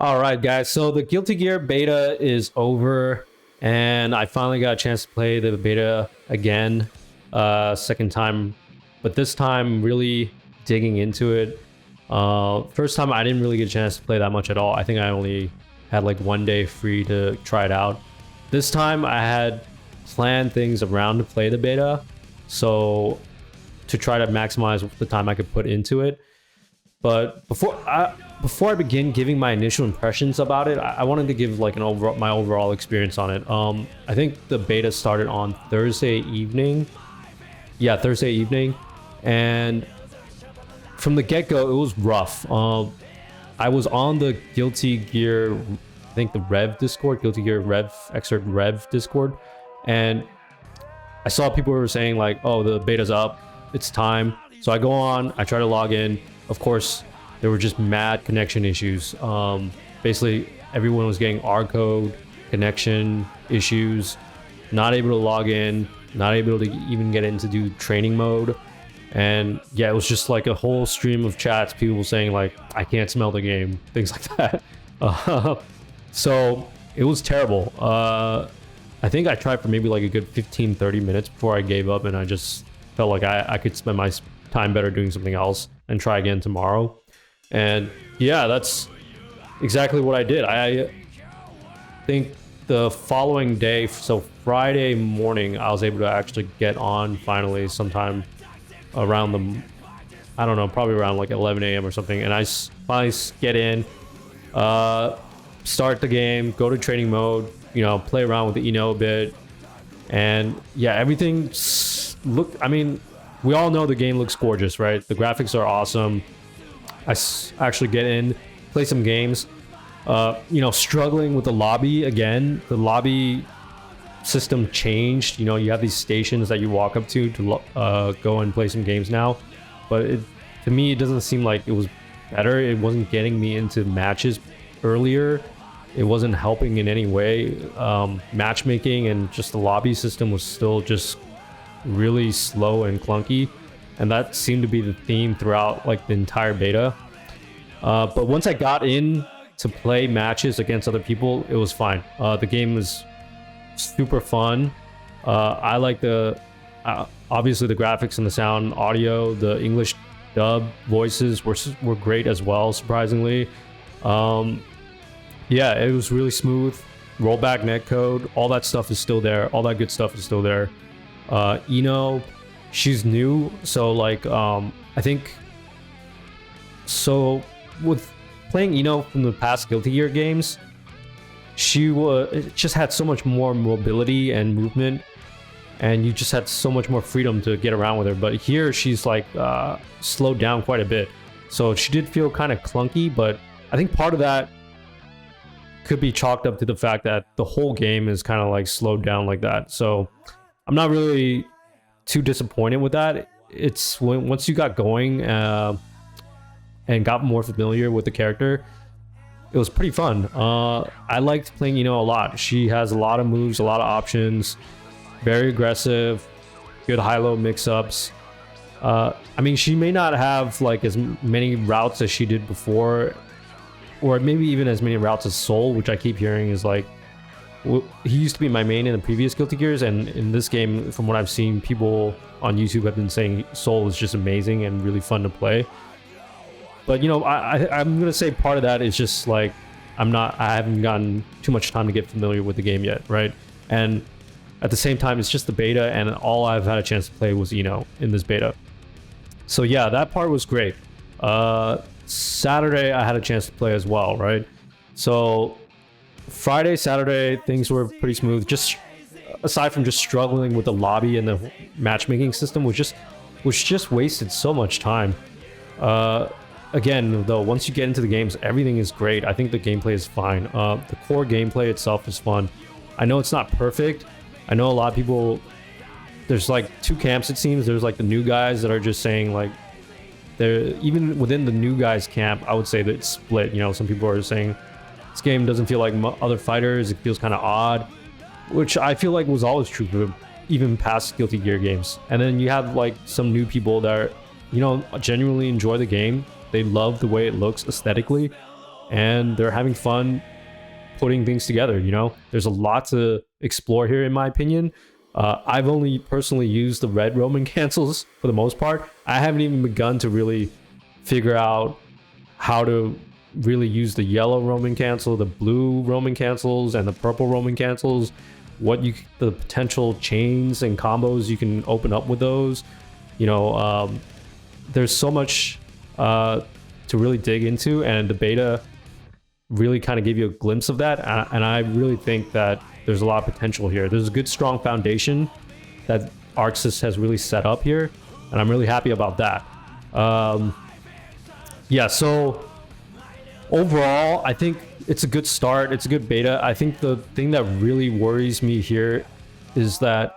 All right, guys. So the Guilty Gear beta is over, and I finally got a chance to play the beta again, second time, but this time really digging into it. First time I didn't really get a chance to play that much at all. I think I only had like 1 day free to try it out. This time I had planned things around to play the beta, so to try to maximize the time I could put into it. But before I begin giving my initial impressions about it, I wanted to give like my overall experience on it. I think the beta started on Thursday evening. Yeah, Thursday evening, and from the get-go, it was rough. I was on the Guilty Gear, I think the Rev Discord, Guilty Gear Rev Excerpt Rev Discord, and I saw people were saying like, "Oh, the beta's up, it's time." So I go on, I try to log in. Of course, there were just mad connection issues. Basically, everyone was getting R code, connection issues, not able to log in, not able to even get in to do training mode. And yeah, it was just like a whole stream of chats, people saying like, I can't smell the game, things like that. So it was terrible. I think I tried for maybe like a good 15-30 minutes before I gave up, and I just felt like I could spend my time better doing something else and try again tomorrow. And yeah, that's exactly what I did. I think the following day, so Friday morning, I was able to actually get on finally sometime around I don't know, probably around like 11 a.m. or something. And I finally get in, start the game, go to training mode, play around with the a bit. And yeah, everything looked, I mean, we all know the game looks gorgeous, right? The graphics are awesome. I actually get in, play some games. Struggling with the lobby again. The lobby system changed. You have these stations that you walk up to go and play some games now. But to me, it doesn't seem like it was better. It wasn't getting me into matches earlier. It wasn't helping in any way. Matchmaking and just the lobby system was still just really slow and clunky, and that seemed to be the theme throughout like the entire beta. But once I got in to play matches against other people, it was fine. The game was super fun. I like obviously the graphics and the sound, audio, the English dub voices were great as well, surprisingly. Yeah, it was really smooth. Rollback netcode, all that stuff is still there. All that good stuff is still there. She's new, so like I think so with playing from the past Guilty Gear games, she just had so much more mobility and movement, and you just had so much more freedom to get around with her. But here she's like slowed down quite a bit, so she did feel kind of clunky. But I think part of that could be chalked up to the fact that the whole game is kind of like slowed down like that. So I'm not really too disappointed with that. It's once you got going and got more familiar with the character, it was pretty fun. I liked playing a lot. She has a lot of moves, a lot of options, very aggressive, good high-low mix-ups. I mean, she may not have like as many routes as she did before, or maybe even as many routes as Soul, which I keep hearing is like, he used to be my main in the previous Guilty Gears, and in this game, from what I've seen, people on YouTube have been saying Soul is just amazing and really fun to play. But I'm gonna say part of that is just like I haven't gotten too much time to get familiar with the game yet, right? And at the same time, it's just the beta, and all I've had a chance to play was in this beta. So yeah, that part was great. Saturday I had a chance to play as well, right? So Friday, Saturday, things were pretty smooth. Just aside from just struggling with the lobby and the matchmaking system, which just wasted so much time. Again, though, once you get into the games, everything is great. I think the gameplay is fine. The core gameplay itself is fun. I know it's not perfect. I know a lot of people. There's like two camps, it seems. There's like the new guys that are just saying like, they're even within the new guys camp. I would say that it's split. Some people are saying this game doesn't feel like other fighters. It feels kind of odd, which I feel like was always true for even past Guilty Gear games. And then you have like some new people that are, genuinely enjoy the game. They love the way it looks aesthetically. and they're having fun putting things together. You know, there's a lot to explore here, in my opinion. I've only personally used the red Roman cancels for the most part. I haven't even begun to really figure out how to really use the yellow Roman cancel, the blue Roman cancels, and the purple Roman cancels. The potential chains and combos you can open up with those. You know, there's so much to really dig into, and the beta really kind of gave you a glimpse of that. And I really think that there's a lot of potential here. There's a good, strong foundation that ArcSys has really set up here, and I'm really happy about that. Yeah, so overall, I think it's a good start. It's a good beta. I think the thing that really worries me here is that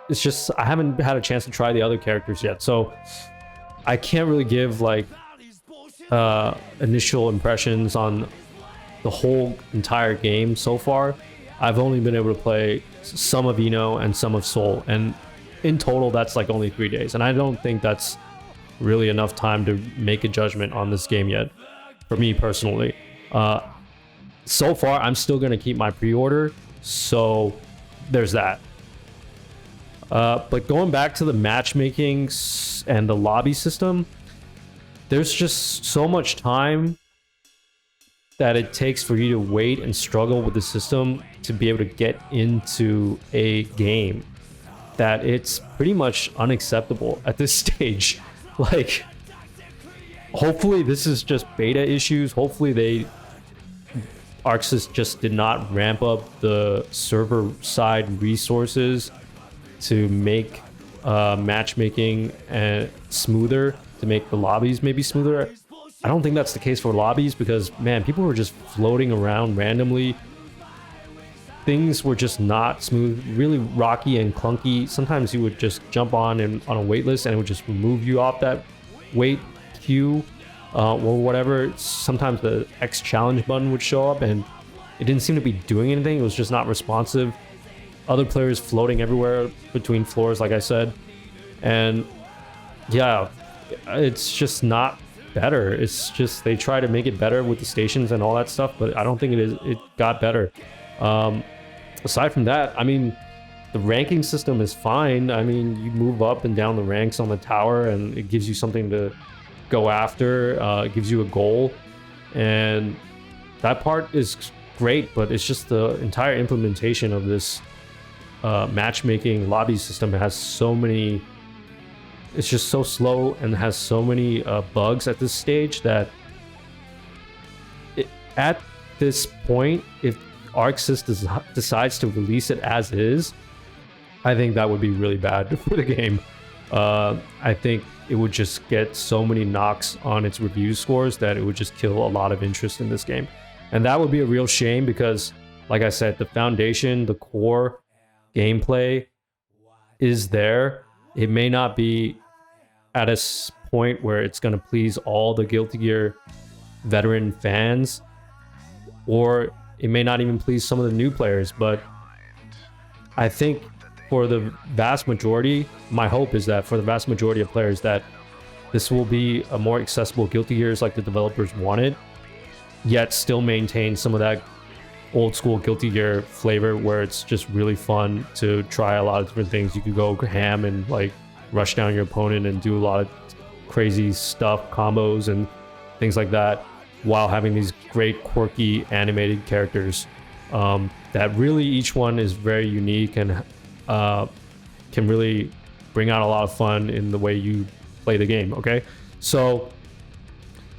it's just I haven't had a chance to try the other characters yet, so I can't really give like initial impressions on the whole entire game so far. I've only been able to play some of Eno and some of Soul, and in total that's like only 3 days, and I don't think that's really enough time to make a judgment on this game yet, for me personally. So far I'm still gonna keep my pre-order, so there's that. But going back to the matchmaking and the lobby system, there's just so much time that it takes for you to wait and struggle with the system to be able to get into a game that it's pretty much unacceptable at this stage. Like, hopefully this is just beta issues. Hopefully ArcSys just did not ramp up the server side resources to make matchmaking smoother, to make the lobbies maybe smoother. I don't think that's the case for lobbies, because man, people were just floating around randomly. Things were just not smooth, really rocky and clunky. Sometimes you would just jump on a wait list and it would just remove you off that wait queue or whatever. Sometimes the X challenge button would show up and it didn't seem to be doing anything. It was just not responsive. Other players floating everywhere between floors, like I said. And yeah, it's just not better. It's just they try to make it better with the stations and all that stuff, but I don't think it got better. Aside from that, I mean, the ranking system is fine. I mean, you move up and down the ranks on the tower and it gives you something to go after. It gives you a goal, and that part is great, but it's just the entire implementation of this matchmaking lobby system has so many, it's just so slow and has so many bugs at this stage that at this point, if ArcSys decides to release it as is, I think that would be really bad for the game. I think it would just get so many knocks on its review scores that it would just kill a lot of interest in this game. And that would be a real shame because, like I said, the foundation, the core gameplay is there. It may not be at a point where it's going to please all the Guilty Gear veteran fans, or it may not even please some of the new players, but I think for the vast majority, my hope is that for the vast majority of players that this will be a more accessible Guilty Gears like the developers wanted, yet still maintain some of that old school Guilty Gear flavor where it's just really fun to try a lot of different things. You could go ham and like rush down your opponent and do a lot of crazy stuff, combos and things like that, while having these great quirky animated characters that really each one is very unique and can really bring out a lot of fun in the way you play the game. Okay, so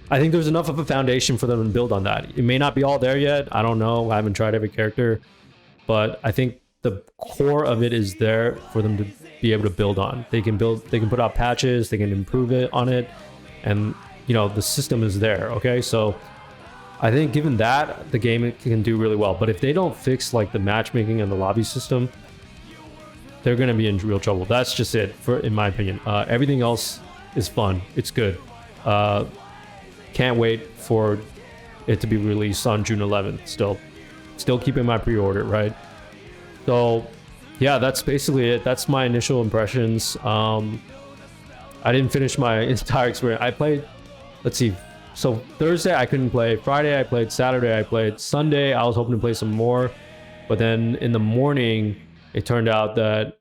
I think there's enough of a foundation for them to build on that. It may not be all there yet, I don't know, I haven't tried every character, but I think the core of it is there for them to be able to build on. They can put out patches, they can improve it on it, and you know, the system is there. Okay, so I think given that, the game can do really well. But if they don't fix like the matchmaking and the lobby system, they're going to be in real trouble. That's just it, in my opinion. Everything else is fun. It's good. Can't wait for it to be released on June 11th. Still keeping my pre-order, right? So yeah, that's basically it. That's my initial impressions. I didn't finish my entire experience. I played, let's see, So Thursday I couldn't play. Friday I played. Saturday I played. Sunday I was hoping to play some more, but then in the morning it turned out that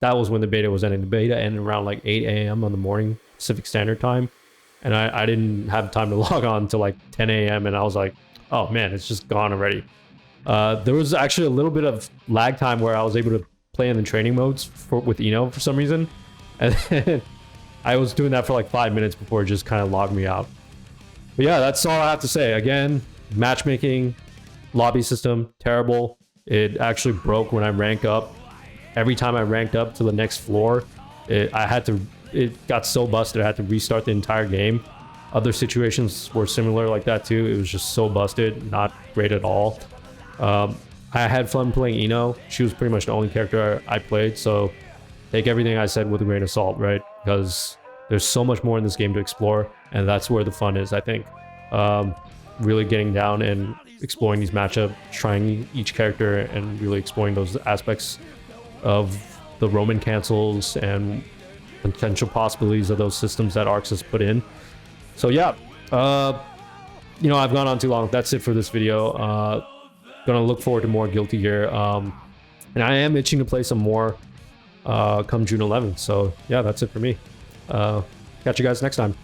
that was when the beta was ending. The beta ended around like 8 a.m. on the morning Pacific Standard Time, and I didn't have time to log on until like 10 a.m. and I was like, oh man, it's just gone already. There was actually a little bit of lag time where I was able to play in the training modes with Eno for some reason, and then I was doing that for like 5 minutes before it just kind of logged me out. But yeah, that's all I have to say. Again, matchmaking, lobby system, terrible. It actually broke when I rank up. Every time I ranked up to the next floor, it got so busted I had to restart the entire game. Other situations were similar like that too. It was just so busted, not great at all. I had fun playing Eno. She was pretty much the only character I played, so take everything I said with a grain of salt, right? Because there's so much more in this game to explore, and that's where the fun is, I think. Really getting down and exploring these matchups, trying each character, and really exploring those aspects of the Roman cancels and potential possibilities of those systems that Arx has put in. So yeah, you know, I've gone on too long. That's it for this video. Gonna look forward to more Guilty Gear. And I am itching to play some more come June 11th. So yeah, that's it for me. Catch you guys next time.